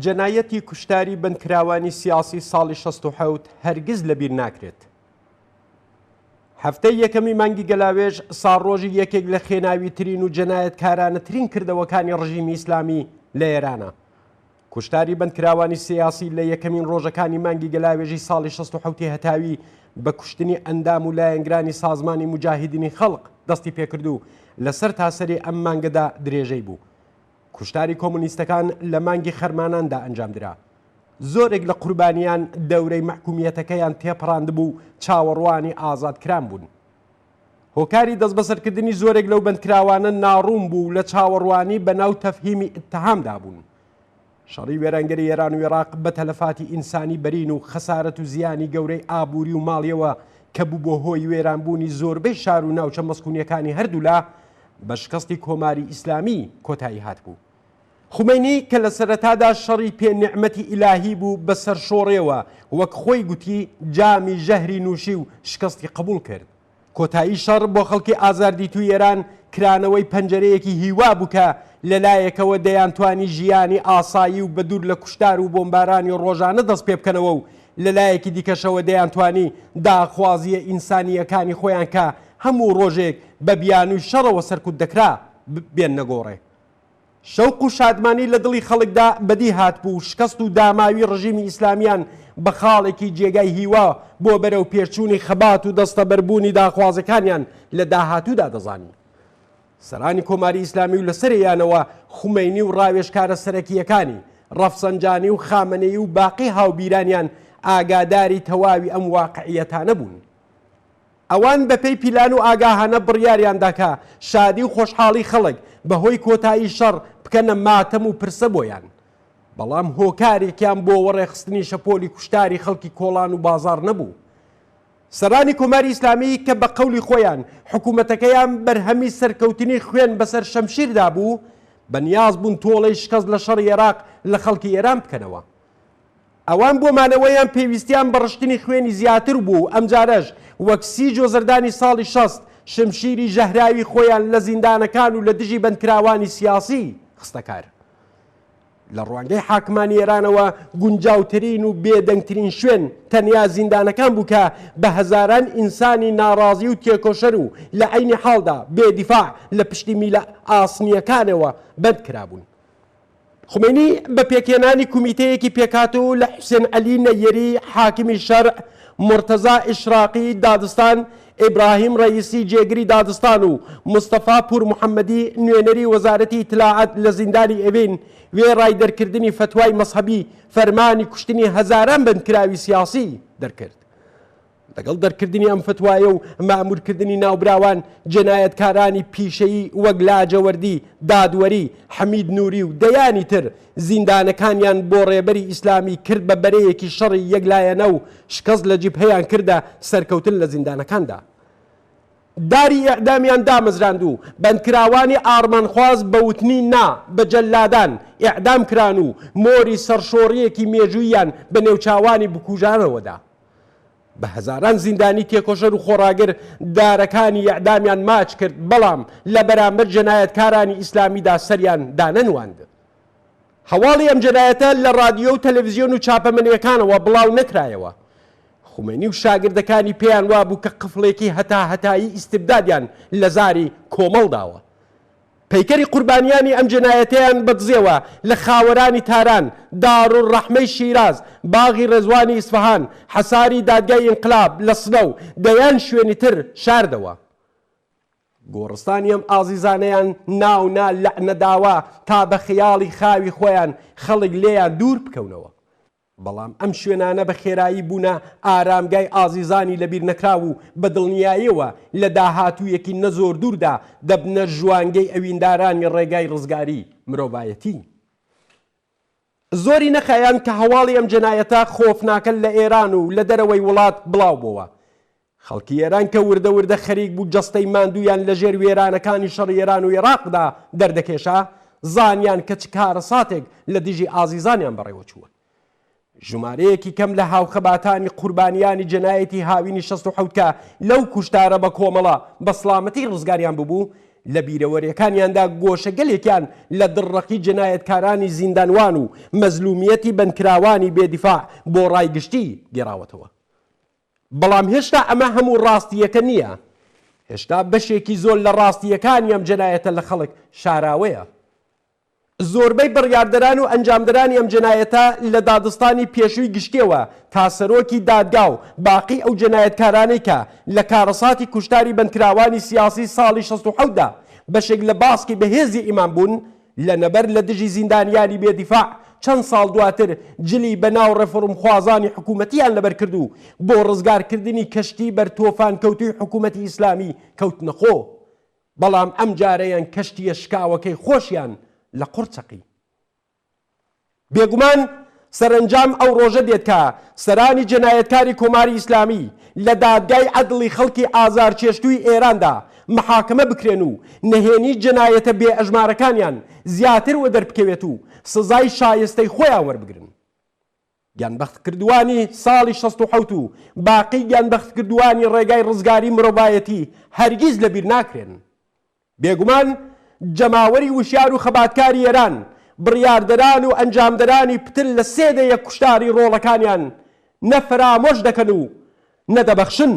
جەنایەتی کوشتاری بنکراوانی سیاسی ساڵی 67 هەرگیز لەبیر ناکرێت. هەفتەی یەکەمی مانگی گەلاوێژ ساڕۆژی یەکێک لە خێناوی ترین و جەنایەتکارانەترین کردەوەکانی ڕژیمی ئیسلامی لە ئێرانە. کوشتاری بنکراوانی سیاسی لە یەکەمین ڕۆژەکانی مانگی گەلاوێژی ساڵی 67 هەتاوی بە کوشتنی ئەندام و لایەنگرانی سازمانی مجاهیدینی خەڵق دەستی پێکرد و لەسەر تاسەری ئەم مانگەدا درێژەی بوو. کوشتاری کۆمونیستەکان لە مانگی خەرماناندا ئەنجامدرا. زۆرێک لە قوربانیان دەورەی مەحکومیەتەکەیان تێپەڕاند بوو چاوەڕوانی ئازادکران بوون. هۆکاری دەست بەسەرکردنی زۆرێک لەو بەندکراوانە ناڕوون بوو لە چاوەڕوانی بەناو تەفهیمی ئتتهامدا بوون. شەڕی وێرانگەری ئێران و عێراق بە تەلەفاتی ئینسانی بەرین و خەسارەت و زیانی گەورەی ئابووری و ماڵیەوە کە بوو بۆ هۆی وێرانبوونی زۆربەی شار و ناوچە مەسکونیەکانی هەردوولا بە شکستی کۆماری ئیسلامی کۆتایی هاتبوو. خومینی کە لە سەرەتادا شەڕی پێنیعمەتی ئیلاهی بوو بە سەرشۆڕێەوە وەک خۆی گوتی جامی ژەهری نووشی و شکستی قبول کرد. کۆتایی شەڕ بۆ خەڵکی ئازاردیتووی ئێران کرانەوەی پەنجەرەیەکی هیوا بوو کە لەلایەکەوە دەیانتوانی ژیانی ئاسایی و بەدوور لە کوشتار و بۆمبارانی ڕۆژانە دەست پێ بکەنەوە و لەلایەکی دیکەشەوە دەیانتوانی داخوازیە ئینسانیەکانی خۆیان کە هەموو ڕۆژێک بە بیانووی شەڕەوە سەرکوت دەکرا بێن نەگۆڕێ. شەوق و شادمانی لە دڵی خەڵکدا بەدی هاتبوو شکست و داماوی ڕژیمی ئیسلامیان بە خاڵێکی جێگای هیوا بۆ بەرەو پێچوونی خەبات و دەستەبەربوونی داخوازەکانیان لە داهاتوودا دەزانی. سەرانی کۆماری ئیسلامی و لەسەریانەوە خومینی و ڕاوێژکارە سەرەکیەکانی ڕەفسەنجانی و خامنەیی و باقی هاوبیرانیان ئاگاداری تەواوی ئەم واقعیەتانە بوون. ئەوان بەپێی پیلان و ئاگاهانە بڕیاریاندا کە شادی و خۆشحاڵی خەڵک بەهۆی کۆتایی شەڕ بکەنە ماتەم و پرسە بۆیان. بەڵام هۆکارێکیان بۆ وەڕێخستنی شەپۆلی کوشتاری خەڵکی کۆڵان و بازار نەبوو. سەرانی کۆماری ئیسلامی کە بە قەولی خۆیان حکوومەتەکەیان بەرهەمی سەرکەوتنی خوێن بەسەر شەمشیردا بوو بەنیاز بوون تۆڵەی شکست لە شەڕی عێراق لە خەڵکی ئێران بکەنەوە. ئەوان بۆمانەوەیان پێویستیان بە ڕشتنی خوێنی زیاتر بوو. ئەمجارەش وەک سیج و زەردانی ساڵی 60 شمشیری ژەهراوی خۆیان لە زیندانەکان و لە دژی بەندکراوانی سیاسی خستەکار. لە ڕوانگەی حاکمانی ئێرانەوە گونجاوترین و بێدەنگترین شوێن تەنیا زیندانەکان بوو کە بە هەزاران ئینسانی ناڕازی و تێکۆشەر و لە عینی حاڵدا بێدیفاع لە پشتی میلە ئاسنیەکانەوە بەند کرابوون. خومینی بە پێکێنانی کومیتەیەکی پێکاتوو لە حوسێن عەلی نەیەری حاکمی شەرع، مرتەزا ئیشراقی دادستان، ئیبراهیم ڕەییسی جێگری دادستان و مستەفا پور محەممەدی نوێنەری وەزارەتی ئیتلاعات لە زیندانی ئەڤین وێ ڕایدەرکردنی فتوای مەسحەبی فەرمانی کوشتنی هەزاران بەندکراوی سیاسی دەرکرد. لەگەڵ دەرکردنی ئەم فتوایە و مامورکردنی ناوبراوان جەنایەتکارانی پیشەیی وەک لاجەوەردی، دادوەری، حەمید نووری و دەیانی تر زیندانەکانیان بۆ ڕێبەری ئیسلامی کرد بە بەرەیەکی شەڕی یەکلایەنە و شکست لە جیبهەیان کردە سەرکەوتن لە زیندانەکاندا. داری ئیعدامیان دامەزراند و بەندکراوانی ئارمانخواز بە وتنی نا بە جەلادان ئیعدام کران و مۆری سەرشۆڕیەکی مێژوویان بە نێوچاوانی بکوژانەوەدا. بە هەزاران زیندانی تێکۆشەر و خۆڕاگر دارەکانی ئیعدامیان ماچ کرد بەڵام لە بەرامبەر جەنایەتکارانی ئیسلامیدا سەریان دانەنواند. هەواڵی ئەم جەنایەتە لە ڕادیۆ و تەلەڤیزیۆن و چاپەمەنیەکانەوە بڵاو نەکرایەوە. خومینی و شاگردەکانی پێیان وابوو کە قفڵێکی هەتایی ئیستبدادیان لە زاری کۆمەڵداوە. پەیکەری قوربانیانی ئەم جەنایەتەیان بەدزێەوە لە خاوەرانی تاران، دارالڕەحمەی شیراز، باغی ڕێزوانی ئیسفەهان، حەساری دادگای ئینقلاب لە سنە و دەیان شوێنی تر شاردەوە. گۆڕستانی ئەم ئازیزانەیان ناونا لەعنەداوە تا بە خەیاڵی خاوی خۆیان خەڵک لێیان دوور بکەونەوە. بەڵام ئەم شوێنانە بە خێرایی بوونە ئارامگای ئازیزانی لەبیر نەکرا و بە دڵنیاییەوە لە داهاتوویەکی نەزۆر دووردا دەبنە ژوانگەی ئەویندارانی ڕێگای ڕزگاری مرۆڤایەتی. زۆری نەخایان کە هەواڵی ئەم جەنایەتە خۆفناکە لە ئێران و لە دەرەوەی وڵات بڵاو بووە. خەڵکی ئێران کە وردە وردە خەریک بوو جەستەی ماندوویان لە ژێر وێرانەکانی شەڕی ئێران و عێراقدا دەردەکێشا زانیان کە چ کارە ساتێک لە دژی ئازیزانیان بەڕێوە چووە. ژمارەیەکی کەم لە هاوخەباتانی قوربانیانی جەنایەتی هاوینی 67 کە لەو کوشتارە بە کۆمەڵە بە سڵامەتی ڕزگاریان ببوو لە بیرەوەریەکانیاندا گۆشەگەلێکیان لە دڕەقی جنایەتکارانی زیندانوان و مەزلومیەتی بەندکراوانی بێدیفاع بۆ ڕایگشتی گێڕاوەتەوە. بەڵام هێشتا ئەمە هەموو ڕاستیەکە نییە. هێشتا بەشێکی زۆر لە ڕاستیەکانی ئەم جنایەتە لە خەڵک شاراوەیە. زۆربەی بڕیاردەران و ئەنجامدەرانی ئەم جنایەتە لە دادستانی پێشووی گشتیەوە تا سەرۆکی دادگا و باقی ئەو جنایەتکارانەی کە لە کارەساتی کوشتاری بەندکراوانی سیاسی ساڵی 67دا بەشێک لە باسکی بەهێزی ئیمان بوون لەنەبەر لە دژی زیندانیانی بێدیفاع چەند ساڵ دواتر جلی بەناو ڕێفۆرمخوازانی حکوومەتیان لەبەر کردو بۆ ڕزگارکردنی کەشتی بەرتۆفان کەوتوی حکوومەتی ئیسلامی کەوتنەخۆ. بەڵام ئەم جارەیان کەشتیە شکاوەکەی خۆشیان لە قورچەقی. بێگومان سەرنجام ئەو ڕۆژە دێت کە سەرانی جنایەتکاری کۆماری ئیسلامی لە دادگای عەدڵی خەڵکی ئازارکێشتووی ئێراندا محاکمە بکرێن و نهێنی جنایەتە بێ ئەژمارەکانیان زیاتر وە دەربکەوێت و سزای شایستەی خۆیان وەربگرن. گیانبەختکردوانی ساڵی 67 و باقی گیانبەختکردوانی ڕێگای ڕزگاری مرۆڤایەتی هەرگیز لەبیر ناکرێن. بێگومان جەماوەری وشیار و خەباتکاری ئێران بڕیاردەران و ئەنجامدەرانی پتر لە سێدەیە کوشتاری ڕۆڵەکانیان نەفرامۆش دەکەن و نەدەبەخشن.